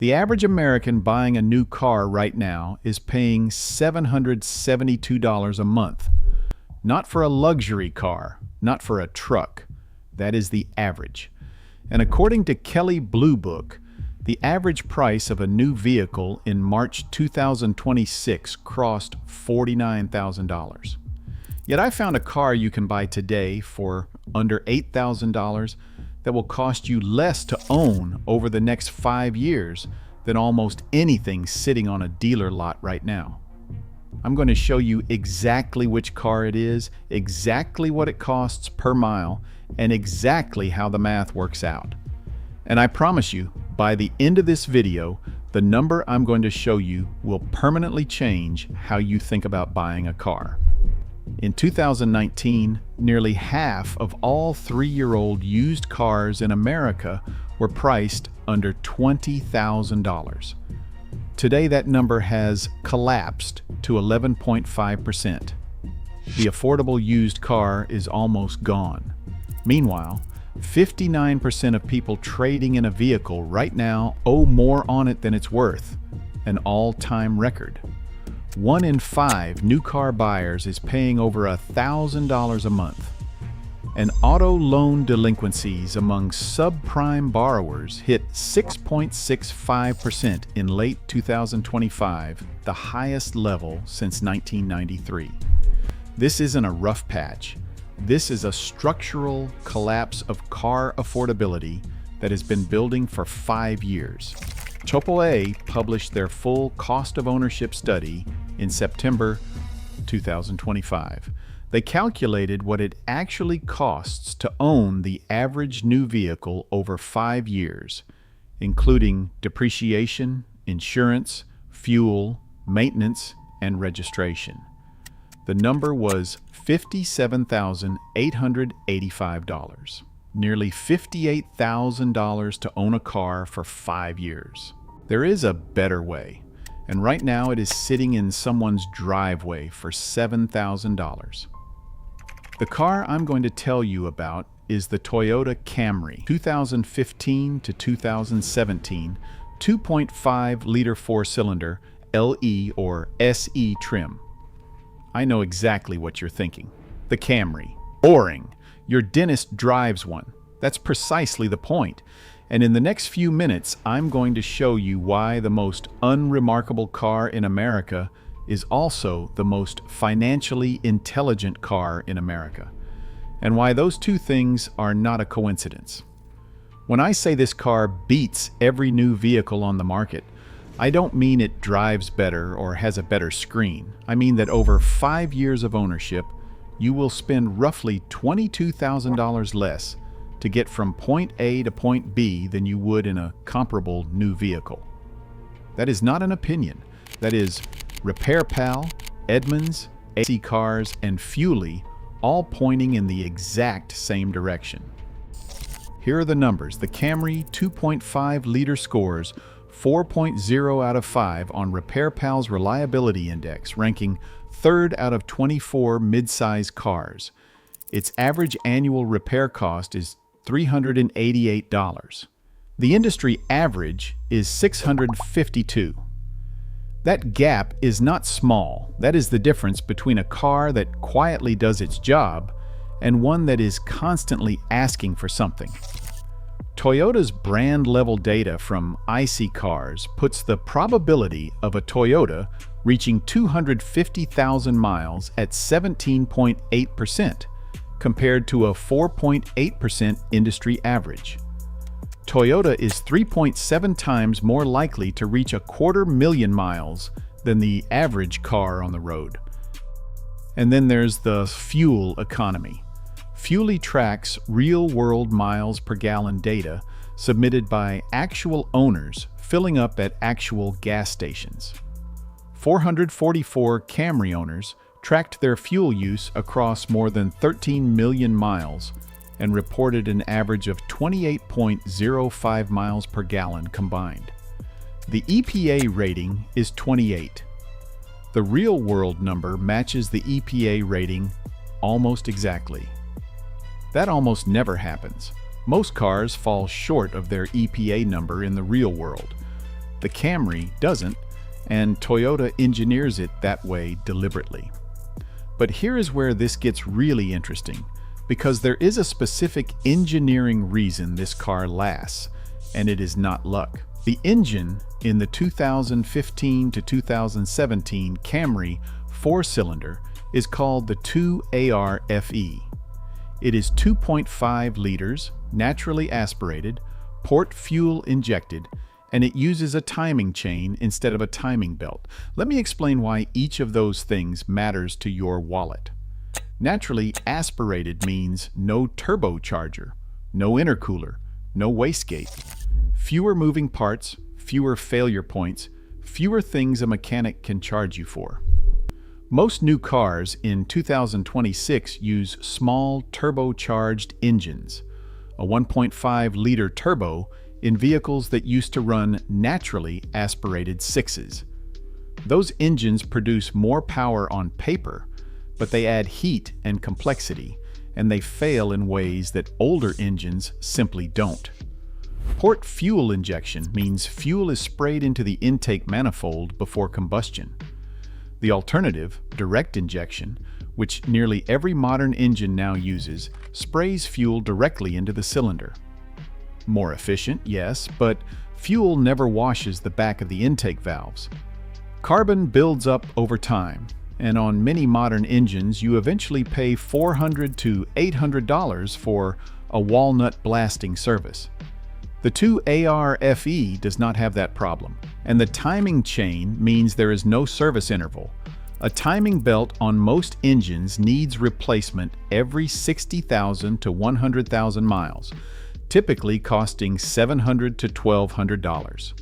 The average American buying a new car right now is paying $772 a month. Not for a luxury car, not for a truck. That is the average. And according to Kelley Blue Book, the average price of a new vehicle in March 2026 crossed $49,000. Yet I found a car you can buy today for under $8,000 that will cost you less to own over the next 5 years than almost anything sitting on a dealer lot right now. I'm going to show you exactly which car it is, exactly what it costs per mile, and exactly how the math works out. And I promise you, by the end of this video, the number I'm going to show you will permanently change how you think about buying a car. In 2019, nearly half of all 3-year-old used cars in America were priced under $20,000. Today, that number has collapsed to 11.5%. The affordable used car is almost gone. Meanwhile, 59% of people trading in a vehicle right now owe more on it than it's worth, an all-time record. 1 in 5 new car buyers is paying over $1,000 a month. And auto loan delinquencies among subprime borrowers hit 6.65% in late 2025, the highest level since 1993. This isn't a rough patch. This is a structural collapse of car affordability that has been building for 5 years. AAA published their full cost of ownership study in September 2025. They calculated what it actually costs to own the average new vehicle over 5 years, including depreciation, insurance, fuel, maintenance, and registration. The number was $57,885, nearly $58,000 to own a car for 5 years. There is a better way, and right now it is sitting in someone's driveway for $7,000. The car I'm going to tell you about is the Toyota Camry 2015 to 2017 2.5-liter 4-cylinder LE or SE trim. I know exactly what you're thinking. The Camry. Boring. Your dentist drives one. That's precisely the point. And in the next few minutes, I'm going to show you why the most unremarkable car in America is also the most financially intelligent car in America, and why those two things are not a coincidence. When I say this car beats every new vehicle on the market, I don't mean it drives better or has a better screen. I mean that over 5 years of ownership, you will spend roughly $22,000 less to get from point A to point B than you would in a comparable new vehicle. That is not an opinion. That is RepairPal, Edmunds, iSeeCars, and Fuelie all pointing in the exact same direction. Here are the numbers. The Camry 2.5-liter scores 4.0 out of 5 on RepairPal's Reliability Index, ranking 3rd out of 24 mid-size cars. Its average annual repair cost is $388. The industry average is $652. That gap is not small. That is the difference between a car that quietly does its job and one that is constantly asking for something. Toyota's brand-level data from iSeeCars puts the probability of a Toyota reaching 250,000 miles at 17.8%, compared to a 4.8% industry average. Toyota is 3.7 times more likely to reach 250,000 miles than the average car on the road. And then there's the fuel economy. Fuelie tracks real-world miles per gallon data submitted by actual owners filling up at actual gas stations. 444 Camry owners tracked their fuel use across more than 13 million miles and reported an average of 28.05 miles per gallon combined. The EPA rating is 28. The real-world number matches the EPA rating almost exactly. That almost never happens. Most cars fall short of their EPA number in the real world. The Camry doesn't, and Toyota engineers it that way deliberately. But here is where this gets really interesting, because there is a specific engineering reason this car lasts, and it is not luck. The engine in the 2015 to 2017 Camry 4-cylinder is called the 2AR-FE. It is 2.5 liters, naturally aspirated, port fuel injected, and it uses a timing chain instead of a timing belt. Let me explain why each of those things matters to your wallet. Naturally aspirated means no turbocharger, no intercooler, no wastegate, fewer moving parts, fewer failure points, fewer things a mechanic can charge you for. Most new cars in 2026 use small turbocharged engines, a 1.5-liter turbo in vehicles that used to run naturally aspirated 6s. Those engines produce more power on paper, but they add heat and complexity, and they fail in ways that older engines simply don't. Port fuel injection means fuel is sprayed into the intake manifold before combustion. The alternative, direct injection, which nearly every modern engine now uses, sprays fuel directly into the cylinder. More efficient, yes, but fuel never washes the back of the intake valves. Carbon builds up over time, and on many modern engines you eventually pay $400 to $800 for a walnut blasting service. The 2AR-FE does not have that problem, and the timing chain means there is no service interval. A timing belt on most engines needs replacement every 60,000 to 100,000 miles, typically costing $700 to $1,200.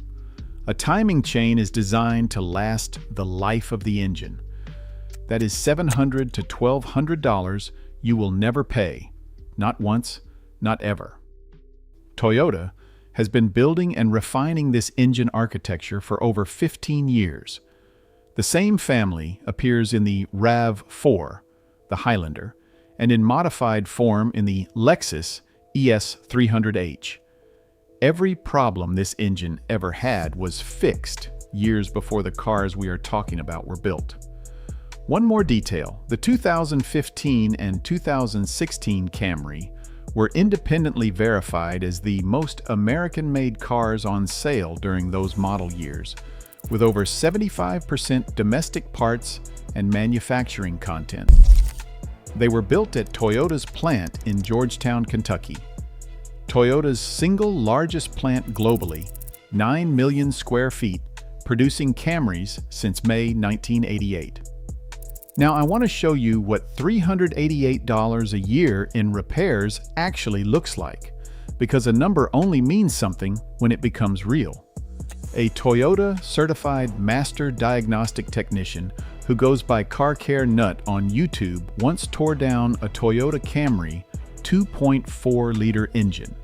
A timing chain is designed to last the life of the engine. That is $700 to $1,200 you will never pay, not once, not ever. Toyota has been building and refining this engine architecture for over 15 years. The same family appears in the RAV4, the Highlander, and in modified form in the Lexus ES300H. Every problem this engine ever had was fixed years before the cars we are talking about were built. One more detail, the 2015 and 2016 Camry were independently verified as the most American-made cars on sale during those model years, with over 75% domestic parts and manufacturing content. They were built at Toyota's plant in Georgetown, Kentucky. Toyota's single largest plant globally, 9 million square feet, producing Camrys since May 1988. Now I want to show you what $388 a year in repairs actually looks like, because a number only means something when it becomes real. A Toyota certified master diagnostic technician who goes by Car Care Nut on YouTube once tore down a Toyota Camry 2.4-liter engine,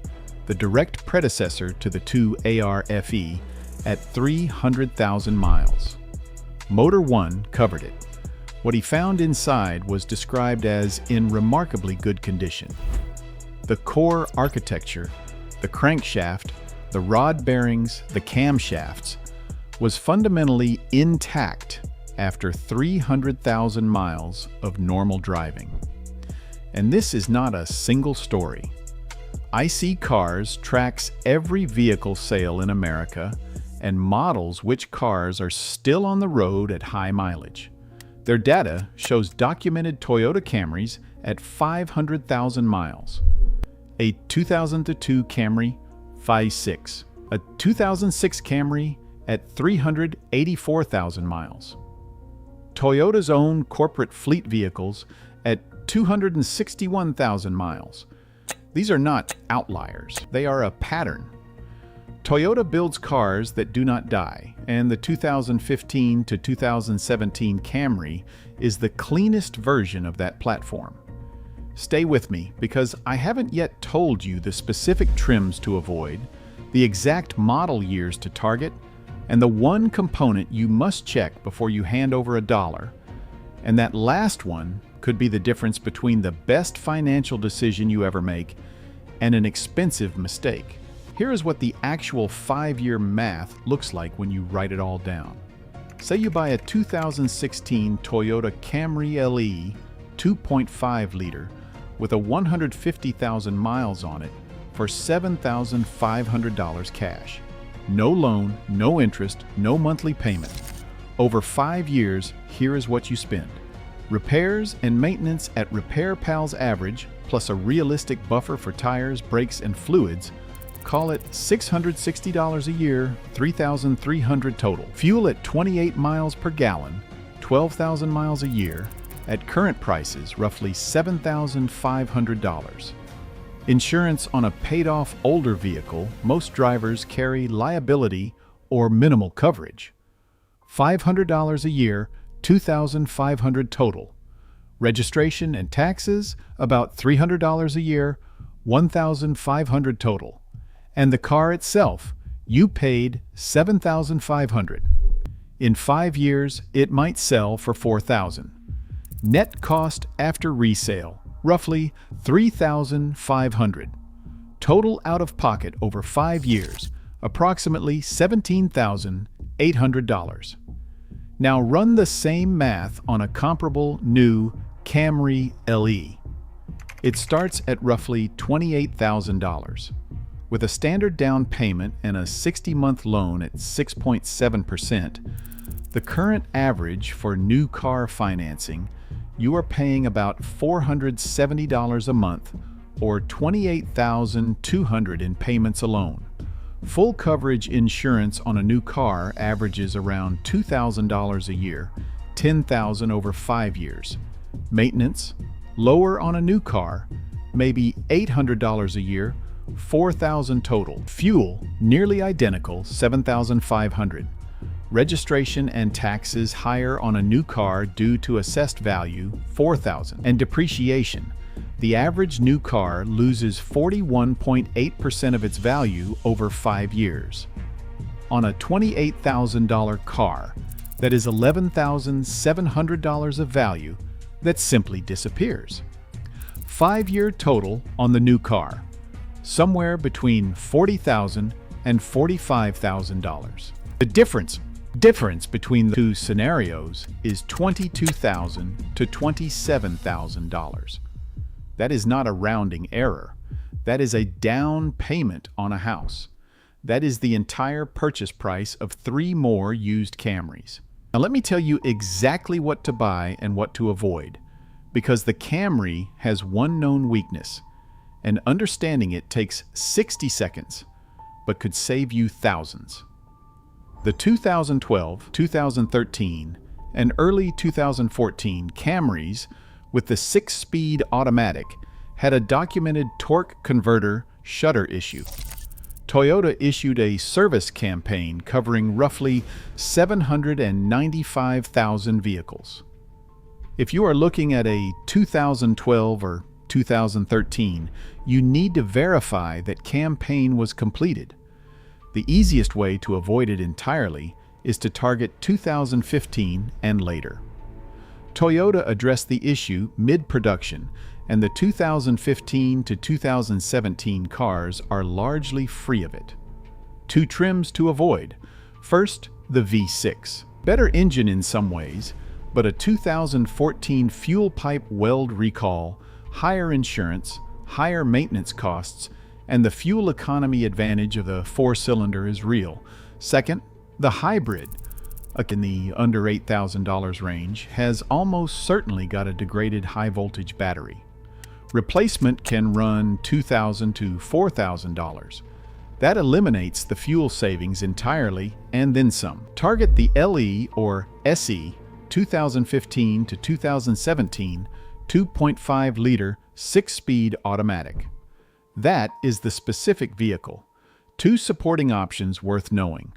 the direct predecessor to the 2AR-FE, at 300,000 miles. Motor 1 covered it. What he found inside was described as in remarkably good condition. The core architecture, the crankshaft, the rod bearings, the camshafts, was fundamentally intact after 300,000 miles of normal driving. And this is not a single story. iSeeCars tracks every vehicle sale in America and models which cars are still on the road at high mileage. Their data shows documented Toyota Camrys at 500,000 miles, a 2002 Camry 5.6, a 2006 Camry at 384,000 miles, Toyota's own corporate fleet vehicles at 261,000 miles. These are not outliers, they are a pattern. Toyota builds cars that do not die, and the 2015 to 2017 Camry is the cleanest version of that platform. Stay with me, because I haven't yet told you the specific trims to avoid, the exact model years to target, and the one component you must check before you hand over $1. And that last one could be the difference between the best financial decision you ever make and an expensive mistake. Here is what the actual 5-year math looks like when you write it all down. Say you buy a 2016 Toyota Camry LE 2.5 liter with a 150,000 miles on it for $7,500 cash. No loan, no interest, no monthly payment. Over 5 years, here is what you spend. Repairs and maintenance at RepairPal's average, plus a realistic buffer for tires, brakes, and fluids, call it $660 a year, $3,300 total. Fuel at 28 miles per gallon, 12,000 miles a year, at current prices, roughly $7,500. Insurance on a paid-off older vehicle, most drivers carry liability or minimal coverage. $500 a year, $2,500 total. Registration and taxes, about $300 a year, $1,500 total. And the car itself, you paid $7,500. In 5 years, it might sell for $4,000. Net cost after resale, roughly $3,500. Total out-of-pocket over 5 years, approximately $17,800. Now run the same math on a comparable new Camry LE. It starts at roughly $28,000. With a standard down payment and a 60-month loan at 6.7%, the current average for new car financing, you are paying about $470 a month or $28,200 in payments alone. Full coverage insurance on a new car averages around $2,000 a year, $10,000 over 5 years. Maintenance, lower on a new car, maybe $800 a year, $4,000 total. Fuel, nearly identical, $7,500. Registration and taxes higher on a new car due to assessed value, $4,000. And depreciation. The average new car loses 41.8% of its value over 5 years. On a $28,000 car, that is $11,700 of value that simply disappears. 5-year total on the new car, somewhere between $40,000 and $45,000. The difference between the two scenarios is $22,000 to $27,000. That is not a rounding error. That is a down payment on a house. That is the entire purchase price of 3 more used Camrys. Now let me tell you exactly what to buy and what to avoid, because the Camry has one known weakness, and understanding it takes 60 seconds, but could save you thousands. The 2012, 2013, and early 2014 Camrys with the 6-speed automatic had a documented torque converter shutter issue. Toyota issued a service campaign covering roughly 795,000 vehicles. If you are looking at a 2012 or 2013, you need to verify that campaign was completed. The easiest way to avoid it entirely is to target 2015 and later. Toyota addressed the issue mid-production, and the 2015 to 2017 cars are largely free of it. 2 trims to avoid. First, the V6. Better engine in some ways, but a 2014 fuel pipe weld recall, higher insurance, higher maintenance costs, and the fuel economy advantage of the 4-cylinder is real. Second, the hybrid, in the under $8,000 range, has almost certainly got a degraded high-voltage battery. Replacement can run $2,000 to $4,000. That eliminates the fuel savings entirely and then some. Target the LE or SE 2015 to 2017 2.5-liter 6-speed automatic. That is the specific vehicle. 2 supporting options worth knowing.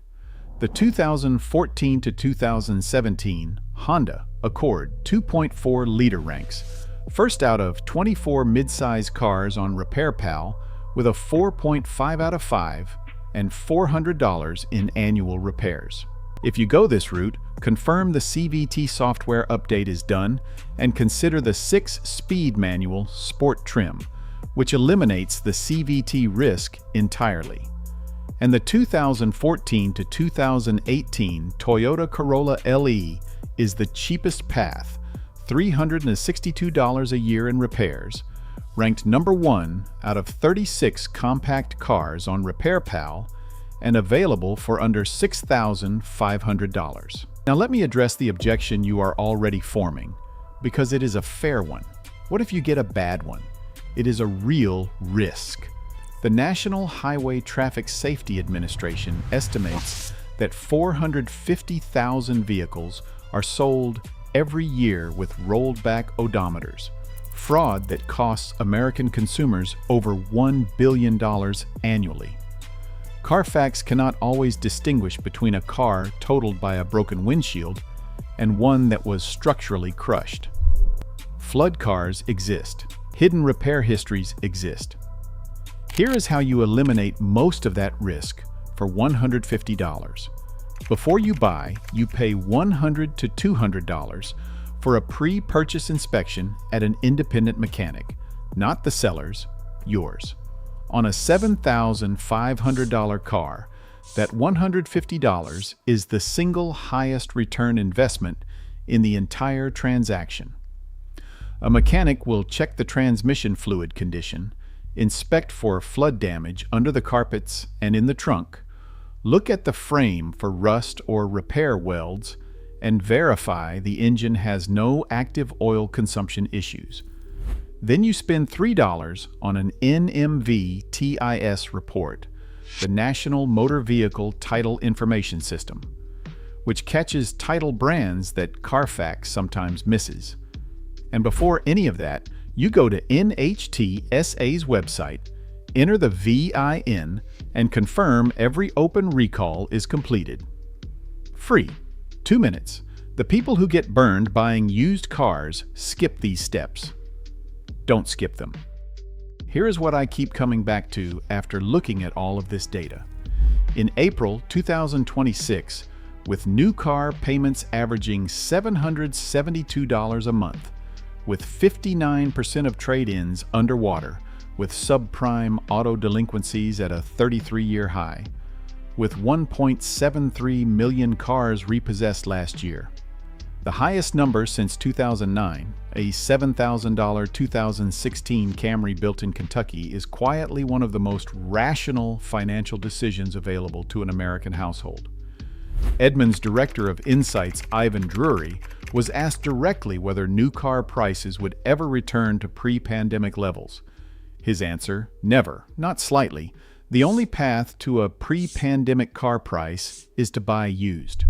The 2014 to 2017 Honda Accord 2.4-liter ranks first out of 24 midsize cars on RepairPal with a 4.5 out of 5 and $400 in annual repairs. If you go this route, confirm the CVT software update is done and consider the 6-speed manual Sport trim, which eliminates the CVT risk entirely. And the 2014 to 2018 Toyota Corolla LE is the cheapest path, $362 a year in repairs, ranked number 1 out of 36 compact cars on RepairPal, and available for under $6,500. Now let me address the objection you are already forming, because it is a fair one. What if you get a bad one? It is a real risk. The National Highway Traffic Safety Administration estimates that 450,000 vehicles are sold every year with rolled-back odometers, fraud that costs American consumers over $1 billion annually. Carfax cannot always distinguish between a car totaled by a broken windshield and one that was structurally crushed. Flood cars exist. Hidden repair histories exist. Here is how you eliminate most of that risk for $150. Before you buy, you pay $100 to $200 for a pre-purchase inspection at an independent mechanic, not the seller's, yours. On a $7,500 car, that $150 is the single highest return investment in the entire transaction. A mechanic will check the transmission fluid condition, inspect for flood damage under the carpets and in the trunk, look at the frame for rust or repair welds, and verify the engine has no active oil consumption issues. Then you spend $3 on an NMVTIS report, the National Motor Vehicle Title Information System, which catches title brands that Carfax sometimes misses. And before any of that, you go to NHTSA's website, enter the VIN, and confirm every open recall is completed. Free. 2 minutes. The people who get burned buying used cars skip these steps. Don't skip them. Here is what I keep coming back to after looking at all of this data. In April 2026, with new car payments averaging $772 a month, with 59% of trade-ins underwater, with subprime auto delinquencies at a 33-year high, with 1.73 million cars repossessed last year. The highest number since 2009, a $7,000 2016 Camry built in Kentucky, is quietly one of the most rational financial decisions available to an American household. Edmunds' director of Insights, Ivan Drury, was asked directly whether new car prices would ever return to pre-pandemic levels. His answer, never, not slightly. The only path to a pre-pandemic car price is to buy used.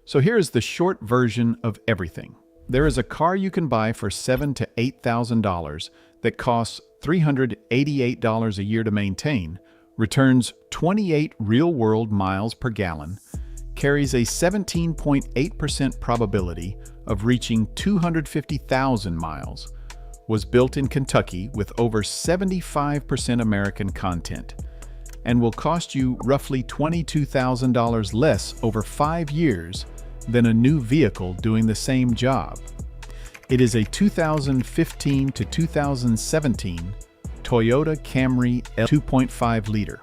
So here is the short version of everything. There is a car you can buy for $7,000 to $8,000 that costs $388 a year to maintain, returns 28 real-world miles per gallon, carries a 17.8% probability of reaching 250,000 miles, was built in Kentucky with over 75% American content, and will cost you roughly $22,000 less over 5 years than a new vehicle doing the same job. It is a 2015 to 2017 Toyota Camry L 2.5 liter.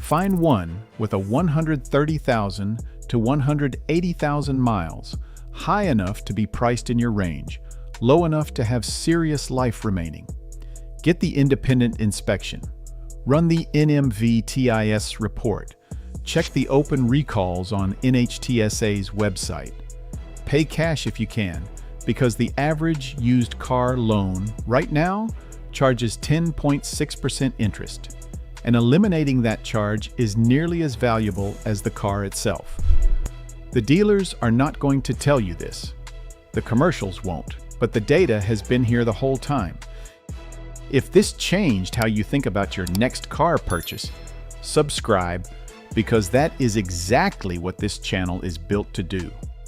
Find one with a 130,000 to 180,000 miles, high enough to be priced in your range, low enough to have serious life remaining. Get the independent inspection. Run the NMVTIS report. Check the open recalls on NHTSA's website. Pay cash if you can, because the average used car loan right now charges 10.6% interest, and eliminating that charge is nearly as valuable as the car itself. The dealers are not going to tell you this. The commercials won't, but the data has been here the whole time. If this changed how you think about your next car purchase, subscribe, because that is exactly what this channel is built to do.